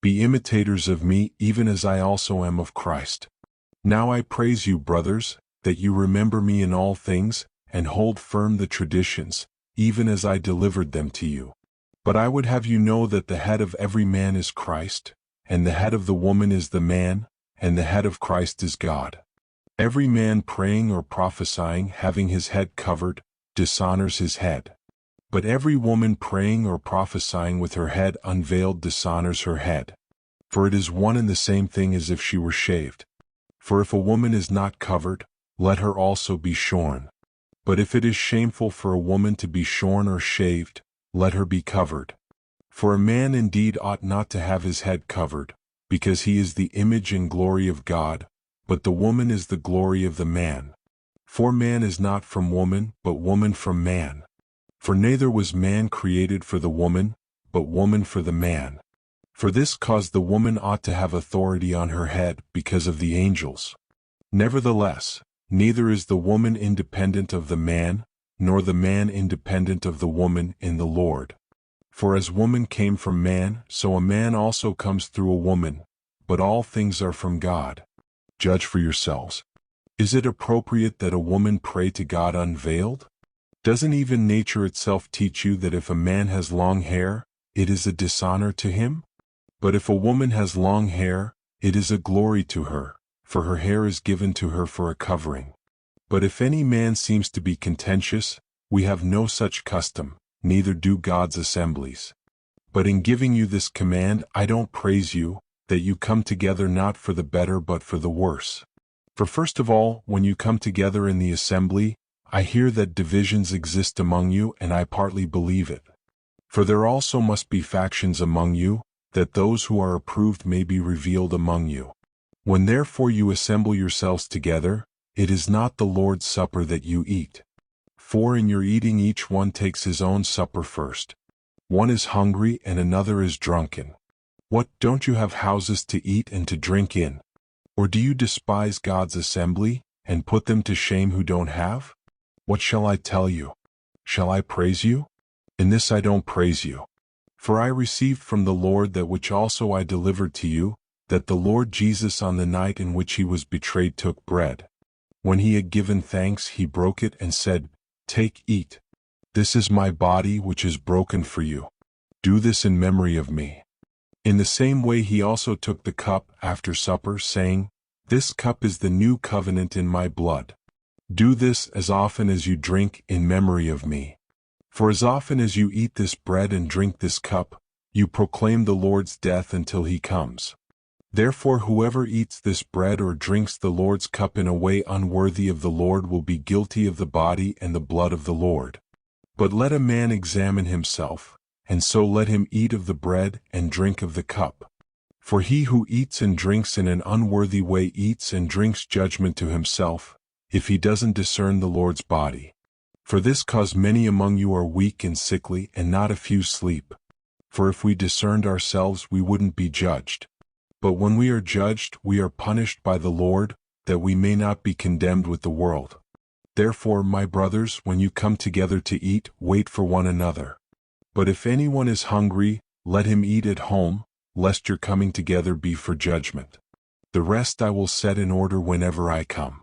Be imitators of me, even as I also am of Christ. Now I praise you, brothers, that you remember me in all things, and hold firm the traditions, even as I delivered them to you. But I would have you know that the head of every man is Christ, and the head of the woman is the man, and the head of Christ is God. Every man praying or prophesying, having his head covered, dishonors his head. But every woman praying or prophesying with her head unveiled dishonors her head. For it is one and the same thing as if she were shaved. For if a woman is not covered, let her also be shorn. But if it is shameful for a woman to be shorn or shaved, let her be covered. For a man indeed ought not to have his head covered, because he is the image and glory of God, but the woman is the glory of the man. For man is not from woman, but woman from man. For neither was man created for the woman, but woman for the man. For this cause the woman ought to have authority on her head because of the angels. Nevertheless, neither is the woman independent of the man, nor the man independent of the woman in the Lord. For as woman came from man, so a man also comes through a woman, but all things are from God. Judge for yourselves. Is it appropriate that a woman pray to God unveiled? Doesn't even nature itself teach you that if a man has long hair, it is a dishonor to him? But if a woman has long hair, it is a glory to her, for her hair is given to her for a covering. But if any man seems to be contentious, we have no such custom, neither do God's assemblies. But in giving you this command, I don't praise you, that you come together not for the better but for the worse. For first of all, when you come together in the assembly, I hear that divisions exist among you, and I partly believe it. For there also must be factions among you, that those who are approved may be revealed among you. When therefore you assemble yourselves together, it is not the Lord's supper that you eat. For in your eating each one takes his own supper first. One is hungry and another is drunken. What, don't you have houses to eat and to drink in? Or do you despise God's assembly, and put them to shame who don't have? What shall I tell you? Shall I praise you? In this I don't praise you. For I received from the Lord that which also I delivered to you, that the Lord Jesus on the night in which he was betrayed took bread. When he had given thanks, he broke it and said, Take, eat. This is my body which is broken for you. Do this in memory of me. In the same way he also took the cup after supper, saying, This cup is the new covenant in my blood. Do this as often as you drink in memory of me. For as often as you eat this bread and drink this cup, you proclaim the Lord's death until he comes. Therefore whoever eats this bread or drinks the Lord's cup in a way unworthy of the Lord will be guilty of the body and the blood of the Lord. But let a man examine himself, and so let him eat of the bread and drink of the cup. For he who eats and drinks in an unworthy way eats and drinks judgment to himself, if he doesn't discern the Lord's body. For this cause many among you are weak and sickly, and not a few sleep. For if we discerned ourselves, we wouldn't be judged. But when we are judged, we are punished by the Lord, that we may not be condemned with the world. Therefore, my brothers, when you come together to eat, wait for one another. But if anyone is hungry, let him eat at home, lest your coming together be for judgment. The rest I will set in order whenever I come.